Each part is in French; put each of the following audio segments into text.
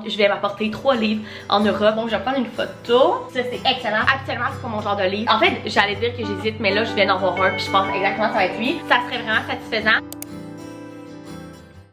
Je vais m'apporter 3 livres en Europe. Donc je vais prendre une photo. Ça c'est excellent. Actuellement c'est pas mon genre de livre. En fait j'allais dire que j'hésite mais là je viens d'en voir un puis je pense exactement que ça va être lui. Ça serait vraiment satisfaisant.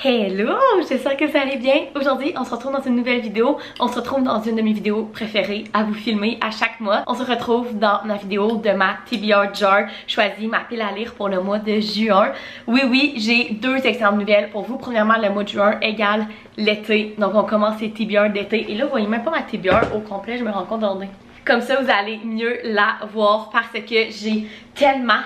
Hello! J'espère que ça allait bien. Aujourd'hui, on se retrouve dans une nouvelle vidéo. On se retrouve dans une de mes vidéos préférées à vous filmer à chaque mois. On se retrouve dans ma vidéo de ma TBR Jar choisie, ma pile à lire pour le mois de juin. Oui, j'ai 2 excellentes nouvelles pour vous. Premièrement, le mois de juin égale l'été. Donc on commence les TBR d'été. Et là, vous voyez même pas ma TBR au complet, je me rends compte d'en. Comme ça, vous allez mieux la voir parce que j'ai tellement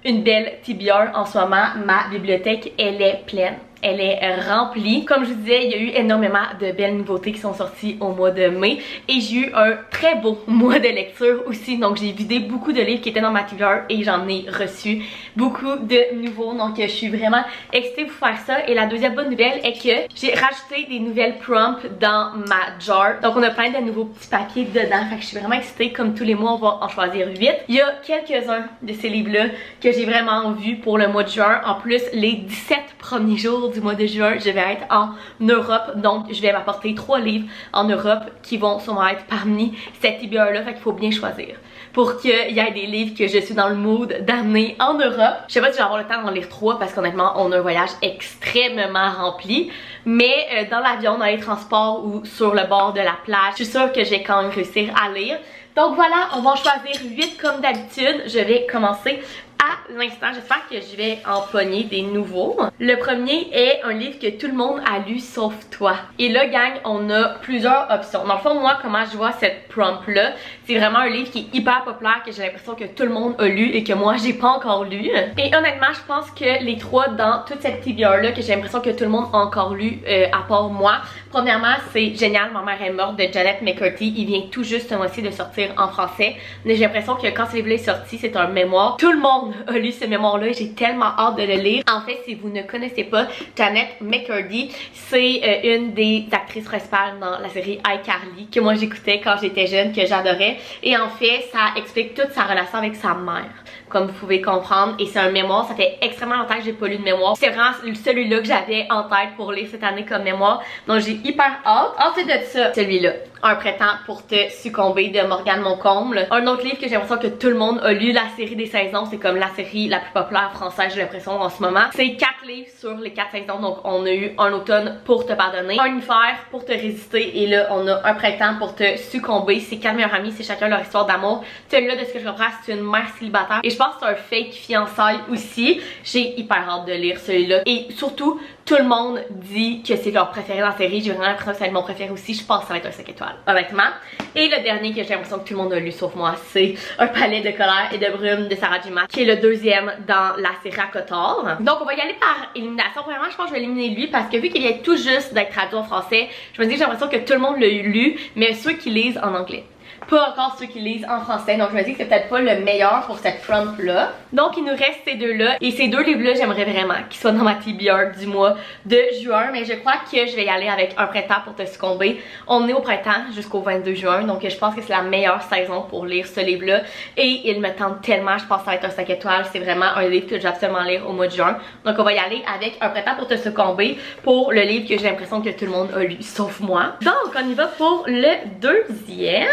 une belle TBR en ce moment. Ma bibliothèque, elle est pleine. Elle est remplie. Comme je vous disais, il y a eu énormément de belles nouveautés qui sont sorties au mois de mai. Et j'ai eu un très beau mois de lecture aussi. Donc j'ai vidé beaucoup de livres qui étaient dans ma TBR et j'en ai reçu beaucoup de nouveaux. Donc je suis vraiment excitée de vous faire ça. Et la deuxième bonne nouvelle est que j'ai rajouté des nouvelles prompts dans ma jar. Donc on a plein de nouveaux petits papiers dedans. Fait que je suis vraiment excitée. Comme tous les mois, on va en choisir 8. Il y a quelques-uns de ces livres-là que j'ai vraiment vus pour le mois de juin. En plus, les 17 premiers jours du mois de juin, je vais être en Europe, donc je vais m'apporter 3 livres en Europe qui vont sûrement être parmi cette TBR là, fait qu'il faut bien choisir pour qu'il y ait des livres que je suis dans le mood d'amener en Europe. Je sais pas si je vais avoir le temps d'en lire 3 parce qu'honnêtement on a un voyage extrêmement rempli, mais dans l'avion, dans les transports ou sur le bord de la plage, je suis sûre que je vais quand même réussir à lire. Donc voilà, on va en choisir 8 comme d'habitude. Je vais commencer à l'instant. J'espère que je vais en pogner des nouveaux. Le premier est un livre que tout le monde a lu sauf toi. Et là, gang, on a plusieurs options. Dans le fond, moi, comment je vois cette prompt-là, c'est vraiment un livre qui est hyper populaire, que j'ai l'impression que tout le monde a lu et que moi, j'ai pas encore lu. Et honnêtement, je pense que les 3 dans toute cette TBR-là, que j'ai l'impression que tout le monde a encore lu, à part moi. Premièrement, c'est Génial, ma mère est morte de Janet McCurdy. Il vient tout juste ce mois-ci de sortir en français. Mais j'ai l'impression que quand ce livre-là est sorti, c'est un mémoire. Tout le monde a lu ce mémoire-là et j'ai tellement hâte de le lire. En fait, si vous ne connaissez pas Janet McCurdy, c'est une des actrices principales dans la série iCarly que moi j'écoutais quand j'étais jeune, que j'adorais. Et en fait, ça explique toute sa relation avec sa mère, comme vous pouvez comprendre. Et c'est un mémoire, ça fait extrêmement longtemps que j'ai pas lu de mémoire. C'est vraiment celui-là que j'avais en tête pour lire cette année comme mémoire. Donc j'ai hyper hâte. Ensuite de ça, celui-là, Un printemps pour te succomber de Morgane Moncomble. Un autre livre que j'ai l'impression que tout le monde a lu, la série des saisons. C'est comme la série la plus populaire française, j'ai l'impression, en ce moment. C'est 4 livres sur les 4 saisons. Donc on a eu un automne pour te pardonner, un hiver pour te résister, et là on a un printemps pour te succomber. C'est 4 meilleurs amis, c'est chacun leur histoire d'amour. Celui-là, de ce que je comprends, c'est une mère célibataire. Et je pense que c'est un fake fiançailles aussi. J'ai hyper hâte de lire celui-là. Et surtout, tout le monde dit que c'est leur préféré dans la série. J'ai vraiment l'impression que c'est mon préféré aussi. Je pense que ça va être un 5 étoiles, honnêtement. Et le dernier que j'ai l'impression que tout le monde a lu sauf moi, c'est Un palais de colère et de brume de Sarah J. Maas, qui est le deuxième dans la série à Cotard. Donc on va y aller par élimination. Premièrement, je pense que je vais éliminer lui parce que vu qu'il vient tout juste d'être traduit en français, je me dis que j'ai l'impression que tout le monde l'a lu, mais ceux qui lisent en anglais. Pas encore ceux qui lisent en français, donc je me dis que c'est peut-être pas le meilleur pour cette prompt là. Donc il nous reste ces 2 là, et ces 2 livres là j'aimerais vraiment qu'ils soient dans ma TBR du mois de juin, mais je crois que je vais y aller avec Un printemps pour te succomber. On est au printemps jusqu'au 22 juin, donc je pense que c'est la meilleure saison pour lire ce livre là, et il me tente tellement. Je pense que ça va être un 5 étoiles, c'est vraiment un livre que je vais absolument lire au mois de juin. Donc on va y aller avec Un printemps pour te succomber pour le livre que j'ai l'impression que tout le monde a lu sauf moi. Donc on y va pour le deuxième.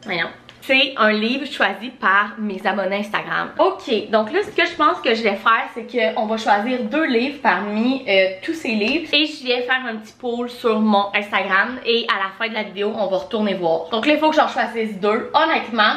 Voyons. C'est un livre choisi par mes abonnés Instagram. Ok, donc là, ce que je pense que je vais faire, c'est qu'on va choisir 2 livres parmi tous ces livres. Et je vais faire un petit poll sur mon Instagram. Et à la fin de la vidéo, on va retourner voir. Donc là, il faut que j'en choisisse 2. Honnêtement,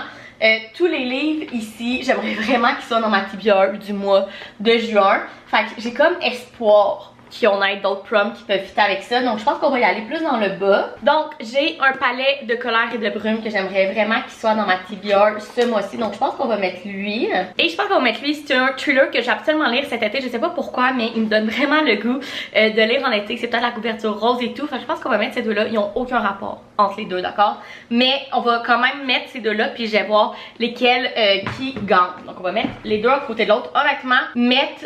tous les livres ici, j'aimerais vraiment qu'ils soient dans ma TBR du mois de juin. Fait que j'ai comme espoir qui on ait d'autres prompts qui peuvent fitter avec ça. Donc je pense qu'on va y aller plus dans le bas. Donc j'ai Un palais de colère et de brume que j'aimerais vraiment qu'il soit dans ma TBR ce mois-ci. Donc je pense qu'on va mettre lui. Et je pense qu'on va mettre lui. C'est un thriller que j'ai absolument lire cet été. Je sais pas pourquoi, mais il me donne vraiment le goût de lire en été. C'est peut-être la couverture rose et tout. Enfin, je pense qu'on va mettre ces 2 là. Ils ont aucun rapport entre les 2, d'accord? Mais on va quand même mettre ces 2 là, puis je vais voir lesquels qui gagnent. Donc on va mettre les 2 à côté de l'autre. Honnêtement, mettre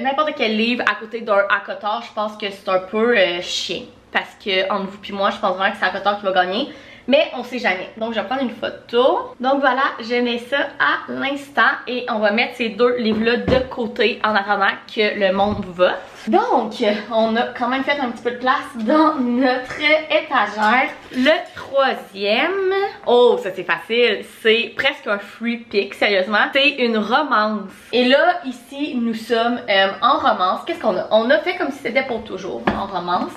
n'importe quel livre à côté d'un à côté, je pense que c'est un peu chiant. parce que entre vous puis moi, je pense vraiment que c'est Harry Potter qui va gagner. Mais on sait jamais. Donc je vais prendre une photo. Donc voilà, je mets ça à l'instant et on va mettre ces deux livres-là de côté en attendant que le monde vote. Donc, on a quand même fait un petit peu de place dans notre étagère. Le troisième, oh ça c'est facile, c'est presque un free pick, sérieusement. C'est une romance. Et là, ici, nous sommes en romance. Qu'est-ce qu'on a? On a fait comme si c'était pour toujours en romance.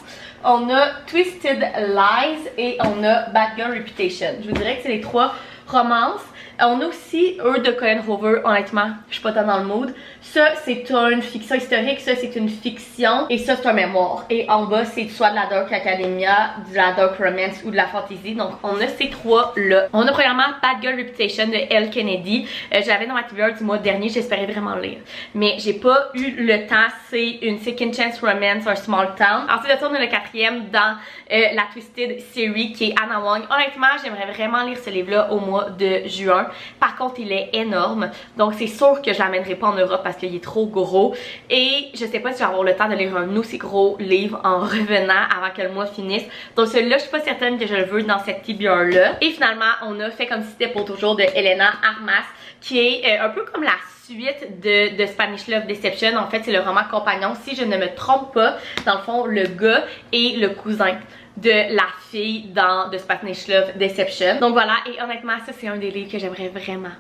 On a Twisted Lies et on a Bad Girl Reputation. Je vous dirais que c'est les trois romances. On a aussi eux de Colleen Hoover, honnêtement, je suis pas tant dans le mood. Ça, c'est une fiction historique, ça, c'est une fiction, et ça, c'est un mémoire. Et en bas, c'est soit de la Dark Academia, de la Dark Romance ou de la Fantasy. Donc, on a ces trois-là. On a premièrement Bad Girl Reputation de Elle Kennedy. J'avais dans ma TBR du mois dernier, j'espérais vraiment lire. Mais j'ai pas eu le temps, c'est une Second Chance Romance, un Small Town. Ensuite, on a le quatrième dans la Twisted Series, qui est Anna Wong. Honnêtement, j'aimerais vraiment lire ce livre-là au mois de juin. Par contre, il est énorme, donc c'est sûr que je l'amènerai pas en Europe parce qu'il est trop gros. Et je sais pas si je vais avoir le temps de lire un aussi gros livre en revenant avant que le mois finisse. Donc celui-là, je suis pas certaine que je le veux dans cette TBR-là. Et finalement, on a fait comme si c'était pour toujours de Helena Armas, qui est un peu comme la suite de Spanish Love Deception. En fait, c'est le roman compagnon, si je ne me trompe pas. Dans le fond, le gars et le cousin de la fille dans The Spanish Love Deception. Donc voilà, et honnêtement, ça c'est un des livres que j'aimerais vraiment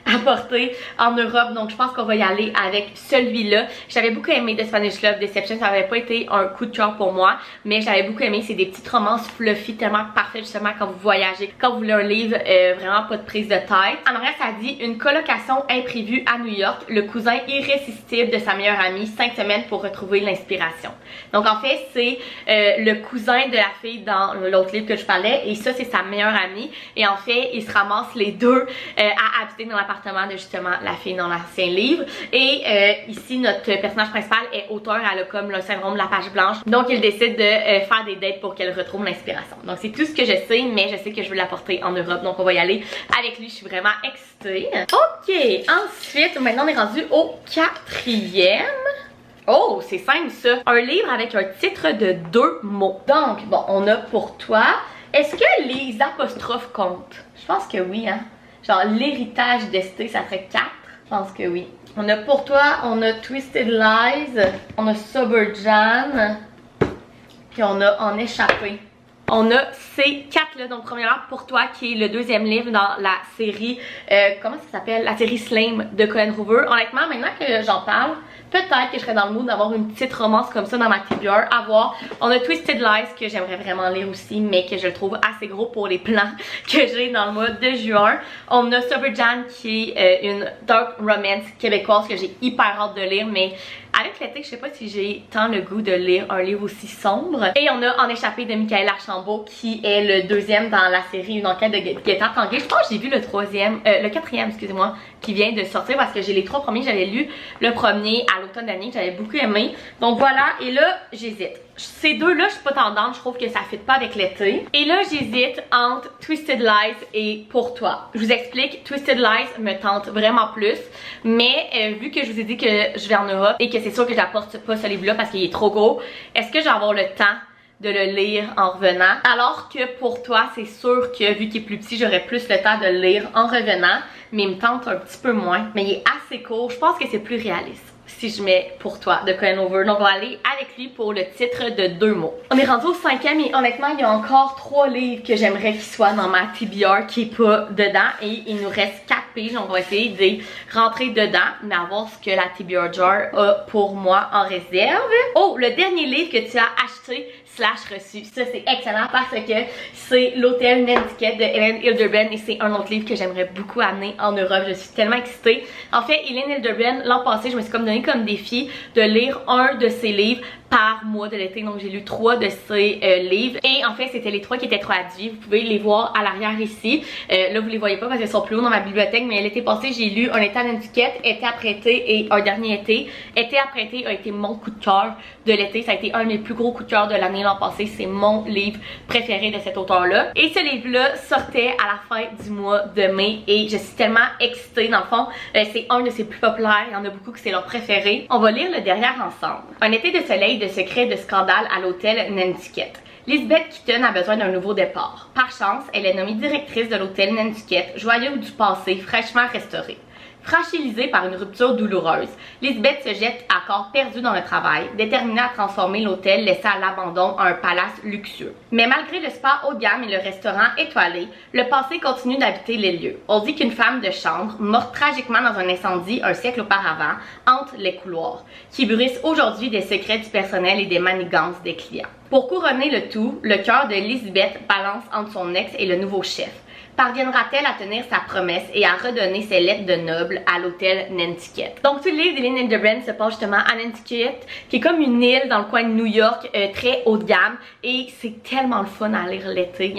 apporter en Europe. Donc je pense qu'on va y aller avec celui-là. J'avais beaucoup aimé The Spanish Love Deception, ça n'avait pas été un coup de cœur pour moi, mais j'avais beaucoup aimé. C'est des petites romances fluffy, tellement parfaites justement quand vous voyagez, quand vous voulez un livre vraiment pas de prise de tête. En arrière, ça dit une colocation imprévue à New York, le cousin irrésistible de sa meilleure amie, 5 semaines pour retrouver l'inspiration. Donc en fait, c'est le cousin de la fille dans l'autre livre que je parlais, et ça c'est sa meilleure amie, et en fait ils se ramassent les deux à habiter dans l'appartement de justement la fille dans l'ancien livre. Et ici notre personnage principal est auteur, elle a comme le syndrome de la page blanche, donc il décide de faire des dates pour qu'elle retrouve l'inspiration. Donc c'est tout ce que je sais, mais je sais que je veux l'apporter en Europe, donc on va y aller avec lui. Je suis vraiment excitée. Ok, ensuite maintenant on est rendu au quatrième. Oh, c'est simple ça. Un livre avec un titre de 2 mots. Donc, bon, on a pour toi. Est-ce que les apostrophes comptent? Je pense que oui, hein. Genre, l'héritage d'Esté, ça serait 4. Je pense que oui. On a pour toi, on a Twisted Lies, on a Sober Jan, puis on a En Échappé. On a ces 4-là, donc premièrement pour toi, qui est le deuxième livre dans la série, comment ça s'appelle? La série Slame de Colleen Hoover. Honnêtement, maintenant que j'en parle, peut-être que je serais dans le mood d'avoir une petite romance comme ça dans ma TBR à voir. On a Twisted Lies que j'aimerais vraiment lire aussi, mais que je le trouve assez gros pour les plans que j'ai dans le mois de juin. On a Sober Jan qui est une dark romance québécoise que j'ai hyper hâte de lire, mais avec l'été, je sais pas si j'ai tant le goût de lire un livre aussi sombre. Et on a En Échappé de Michael Archambault qui est le deuxième dans la série Une enquête de Guetta Tanguay. Je pense que j'ai vu le quatrième, excusez-moi, qui vient de sortir parce que j'ai les 3 premiers. J'avais lu le premier à l'automne dernier, que j'avais beaucoup aimé. Donc voilà, et là, j'hésite. Ces deux-là, je suis pas tendance, je trouve que ça fit pas avec l'été. Et là, j'hésite entre Twisted Lies et Pour toi. Je vous explique, Twisted Lies me tente vraiment plus, mais vu que je vous ai dit que je vais en Europe et que c'est sûr que j'apporte pas ce livre-là parce qu'il est trop gros, est-ce que je vais avoir le temps de le lire en revenant? Alors que Pour toi, c'est sûr que vu qu'il est plus petit, j'aurai plus le temps de le lire en revenant, mais il me tente un petit peu moins. Mais il est assez court, je pense que c'est plus réaliste si je mets Pour toi de Colleen Hoover. Donc on va aller avec lui pour le titre de 2 mots. On est rendu au 5e et honnêtement il y a encore 3 livres que j'aimerais qu'ils soient dans ma TBR qui est pas dedans, et il nous reste 4 pages, donc on va essayer de rentrer dedans, mais à voir ce que la TBR Jar a pour moi en réserve. Oh, le dernier livre que tu as acheté / reçu, ça c'est excellent parce que c'est L'Hôtel Nantucket de Hélène Hilderbrand, et c'est un autre livre que j'aimerais beaucoup amener en Europe. Je suis tellement excitée. En fait, Hélène Hilderbrand, l'an passé, je me suis comme donné comme défi de lire un de ses livres par mois de l'été, donc j'ai lu 3 de ces livres, et en fait c'était les 3 qui étaient traduits. Vous pouvez les voir à l'arrière ici. Là vous les voyez pas parce qu'ils sont plus hauts dans ma bibliothèque, mais l'été passé j'ai lu Un été à Nantucket, Été après été et Un dernier été. Été après été a été mon coup de cœur de l'été, ça a été un de mes plus gros coups de cœur de l'année l'an passé. C'est mon livre préféré de cet auteur-là, et ce livre-là sortait à la fin du mois de mai et je suis tellement excitée. Dans le fond, c'est un de ses plus populaires, il y en a beaucoup que c'est leur préféré. On va lire le derrière ensemble. Un été de soleil, de secrets, de scandales à l'hôtel Nantucket. Lisbeth Kitten a besoin d'un nouveau départ. Par chance, elle est nommée directrice de l'hôtel Nantucket, joyau du passé fraîchement restauré. Fragilisée par une rupture douloureuse, Lisbeth se jette à corps perdu dans le travail, déterminée à transformer l'hôtel laissé à l'abandon en un palace luxueux. Mais malgré le spa haut de gamme et le restaurant étoilé, le passé continue d'habiter les lieux. On dit qu'une femme de chambre, morte tragiquement dans un incendie un siècle auparavant, hante les couloirs, qui bruissent aujourd'hui des secrets du personnel et des manigances des clients. Pour couronner le tout, le cœur de Lisbeth balance entre son ex et le nouveau chef. Parviendra-t-elle à tenir sa promesse et à redonner ses lettres de noble à l'hôtel Nantucket? Donc tout le livre d'Eileen Hilderbrand se passe justement à Nantucket, qui est comme une île dans le coin de New York, très haut de gamme, et c'est tellement le fun à lire l'été.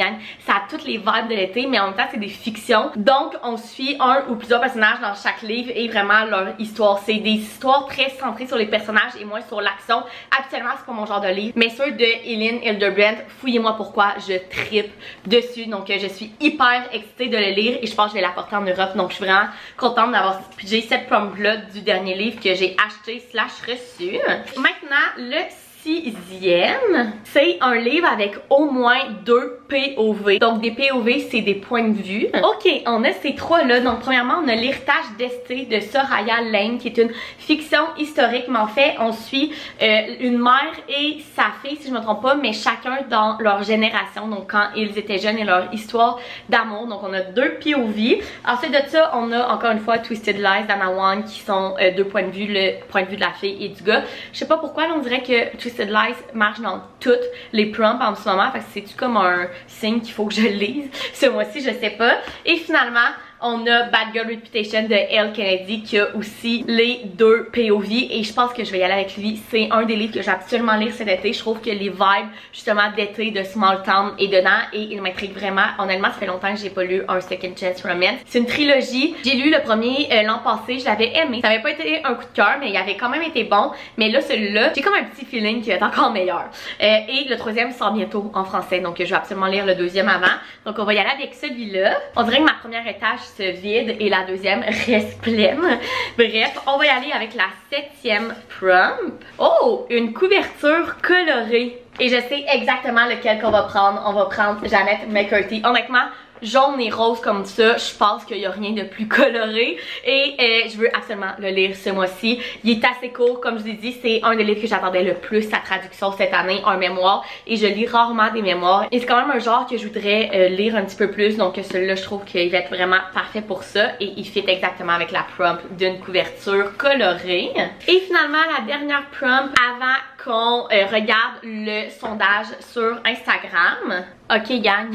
Ça a toutes les vibes de l'été, mais en même temps c'est des fictions. Donc on suit un ou plusieurs personnages dans chaque livre et vraiment leur histoire. C'est des histoires très centrées sur les personnages et moins sur l'action. Habituellement c'est pas mon genre de livre, mais ceux de Eileen Hilderbrand, fouillez-moi pourquoi, je trippe dessus. Donc je suis hyper excitée de le lire et je pense que je vais l'apporter en Europe, donc je suis vraiment contente d'avoir pigé cette prompt-là du dernier livre que j'ai acheté / reçu. Maintenant, le 6e, c'est un livre avec au moins 2 POV. Donc des POV, c'est des points de vue. Ok, on a ces trois-là. Donc premièrement, on a l'héritage d'Estée de Soraya Lane, qui est une fiction historique, mais en fait, on suit une mère et sa fille, si je me trompe pas, mais chacun dans leur génération, donc quand ils étaient jeunes et leur histoire d'amour. Donc on a 2 POV. Ensuite de ça, on a encore une fois Twisted Lies d'Anna Wong, qui sont 2 points de vue, le point de vue de la fille et du gars. Je sais pas pourquoi, là, on dirait que Twisted Lies marche dans toutes les prompts en ce moment. Fait que c'est-tu comme un signe qu'il faut que je lise ce mois-ci, je sais pas. Et finalement, on a Bad Girl Reputation de Elle Kennedy qui a aussi les 2 POV et je pense que je vais y aller avec lui. C'est un des livres que je vais absolument lire cet été. Je trouve que les vibes justement d'été de Small Town est dedans et il m'intrigue vraiment. Honnêtement, ça fait longtemps que j'ai pas lu un Second Chance Romance. C'est une trilogie. J'ai lu le premier l'an passé, je l'avais aimé. Ça avait pas été un coup de cœur, mais il avait quand même été bon. Mais là, celui-là, j'ai comme un petit feeling qu'il va être encore meilleur. Et le troisième sort bientôt en français, donc je vais absolument lire le deuxième avant. Donc on va y aller avec celui-là. On dirait que ma première étage se vide et la deuxième reste pleine. Bref, on va y aller avec la 7e prompt. Oh, une couverture colorée. Et je sais exactement lequel qu'on va prendre. On va prendre Janet McCurdy. Honnêtement, jaune et rose comme ça, je pense qu'il n'y a rien de plus coloré et je veux absolument le lire ce mois-ci. Il est assez court, comme je vous ai dit, c'est un des livres que j'attendais le plus, sa traduction cette année, un mémoire, et je lis rarement des mémoires et c'est quand même un genre que je voudrais lire un petit peu plus, donc celui-là je trouve qu'il va être vraiment parfait pour ça et il fit exactement avec la prompt d'une couverture colorée. Et finalement la dernière prompt avant qu'on regarde le sondage sur Instagram. Ok gang,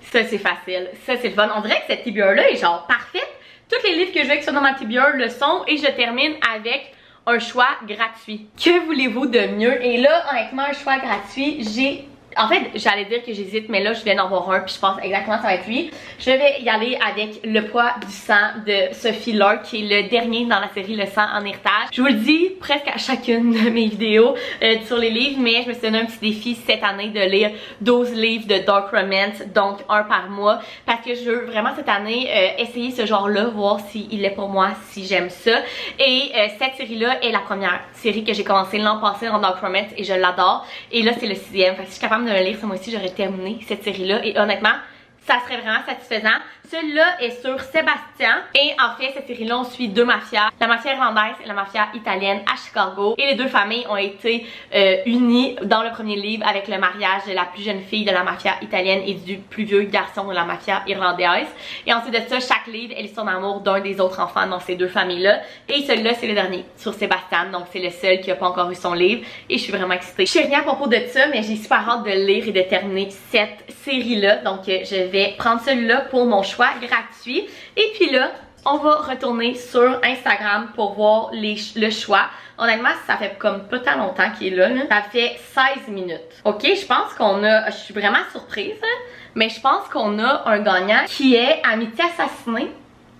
ça c'est facile, ça c'est le fun. On dirait que cette TBR là est genre parfaite. Tous les livres que je veux que soit dans ma TBR le sont et je termine avec un choix gratuit. Que voulez-vous de mieux? Et là, honnêtement, un choix gratuit, j'ai... En fait, j'allais dire que j'hésite, mais là, je viens d'en voir un, puis je pense exactement ça va être lui. Je vais y aller avec Le poids du sang de Sophie Lark, qui est le dernier dans la série Le sang en héritage. Je vous le dis presque à chacune de mes vidéos sur les livres, mais je me suis donné un petit défi cette année de lire 12 livres de Dark Romance, donc un par mois, parce que je veux vraiment cette année essayer ce genre-là, voir s'il est pour moi, si j'aime ça. Et cette série-là est la première série que j'ai commencé l'an passé en Dark Romance et je l'adore. Et là, c'est le 6e, fait que si je suis capable de me lire ce mois-ci, j'aurais terminé cette série-là et honnêtement, ça serait vraiment satisfaisant. Celui-là est sur Sébastien et en fait cette série-là on suit 2 mafias, la mafia irlandaise et la mafia italienne à Chicago et les 2 familles ont été unies dans le premier livre avec le mariage de la plus jeune fille de la mafia italienne et du plus vieux garçon de la mafia irlandaise. Et ensuite de ça, chaque livre est l'histoire d'amour d'un des autres enfants dans ces 2 familles-là et celui-là c'est le dernier sur Sébastien, donc c'est le seul qui a pas encore eu son livre et je suis vraiment excitée. Je sais rien à propos de ça, mais j'ai super hâte de lire et de terminer cette série-là, donc je vais prendre celui-là pour mon choix gratuit. Et puis là, on va retourner sur Instagram pour voir le choix. Honnêtement, ça fait comme pas tant longtemps qu'il est là, ça fait 16 minutes. Ok, je pense qu'on a, je suis vraiment surprise, mais je pense qu'on a un gagnant qui est Amitié Assassinée,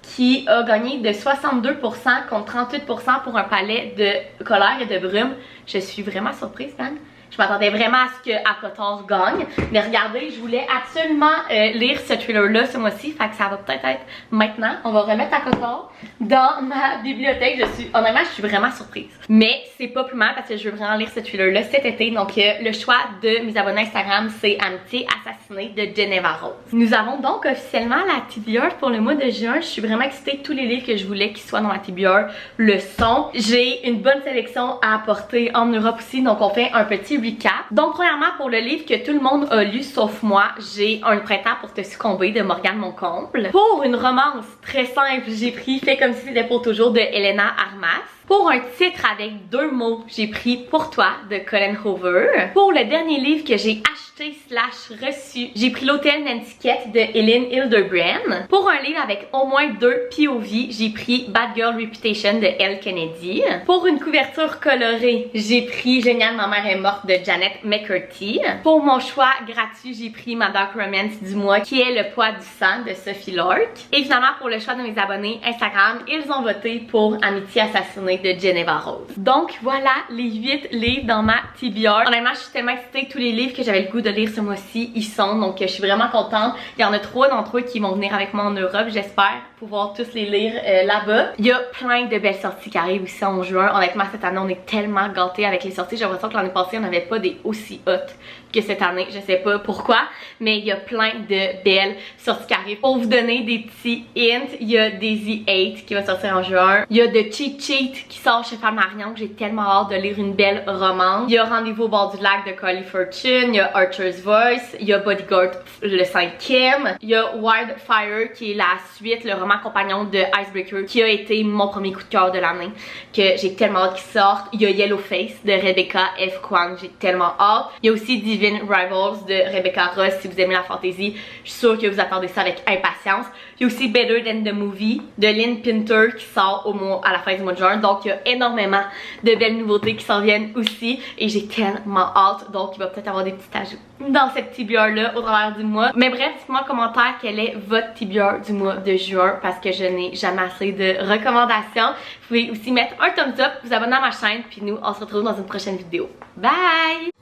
qui a gagné de 62% contre 38% pour un palais de colère et de brume. Je suis vraiment surprise, Dan. Je m'attendais vraiment à ce que ACOTAR gagne. Mais regardez, je voulais absolument lire ce thriller-là ce mois-ci. Fait que ça va peut-être être maintenant. On va remettre ACOTAR dans ma bibliothèque. Honnêtement, je suis vraiment surprise. Mais c'est pas plus mal parce que je veux vraiment lire ce thriller-là cet été. Donc le choix de mes abonnés Instagram, c'est Amitié assassinée de Geneva Rose. Nous avons donc officiellement la TBR pour le mois de juin. Je suis vraiment excitée. Tous les livres que je voulais qu'ils soient dans ma TBR le sont. J'ai une bonne sélection à apporter en Europe aussi. Donc on fait un petit recap. Donc premièrement, pour le livre que tout le monde a lu sauf moi, j'ai Un printemps pour te succomber de Morgane Moncomble. Pour une romance très simple, j'ai pris Fait comme si c'était pour toujours de Helena Armas. Pour un titre avec 2 mots, j'ai pris Pour toi de Colin Hoover. Pour le dernier livre que j'ai acheté / reçu, j'ai pris L'Hôtel Nantucket de Eileen Hilderbrand. Pour un livre avec au moins 2 POV, j'ai pris Bad Girl Reputation de Elle Kennedy. Pour une couverture colorée, j'ai pris Génial, ma mère est morte de Janet McCurdy. Pour mon choix gratuit, j'ai pris ma Dark Romance du mois qui est Le poids du sang de Sophie Lork. Et finalement, pour le choix de mes abonnés Instagram, ils ont voté pour Amitié assassinée de Geneva Rose. Donc voilà les 8 livres dans ma TBR. Honnêtement, je suis tellement excitée. Tous les livres que j'avais le goût de lire ce mois-ci, ils sont. Donc je suis vraiment contente. Il y en a 3 d'entre eux qui vont venir avec moi en Europe. J'espère pouvoir tous les lire là-bas. Il y a plein de belles sorties qui arrivent aussi en juin. Honnêtement, cette année, on est tellement gâtés avec les sorties. J'ai l'impression que l'année passée, on n'avait pas des aussi hautes que cette année. Je sais pas pourquoi, mais il y a plein de belles sorties qui arrivent. Pour vous donner des petits hints, il y a Daisy 8 qui va sortir en juin. Il y a The Cheat Sheet qui sort chez Femme Marion, que j'ai tellement hâte de lire une belle romance. Il y a Rendez-vous au bord du lac de Carly Fortune. Il y a Archer's Voice. Il y a Bodyguard le 5e. Il y a Wildfire qui est la suite, le roman compagnon de Icebreaker, qui a été mon premier coup de cœur de l'année, que j'ai tellement hâte qu'il sorte. Il y a Yellowface de Rebecca F. Kwan, j'ai tellement hâte. Il y a aussi Divine Rivals de Rebecca Ross. Si vous aimez la fantasy, je suis sûre que vous attendez ça avec impatience. Il y a aussi Better Than the Movie de Lynn Pinter qui sort à la fin du mois de juin. Donc il y a énormément de belles nouveautés qui s'en viennent aussi et j'ai tellement hâte. Donc il va peut-être avoir des petits ajouts dans cette TBR là au travers du mois. Mais bref, dites-moi en commentaire quel est votre TBR du mois de juin parce que je n'ai jamais assez de recommandations. Vous pouvez aussi mettre un thumbs up, vous abonner à ma chaîne puis nous on se retrouve dans une prochaine vidéo. Bye!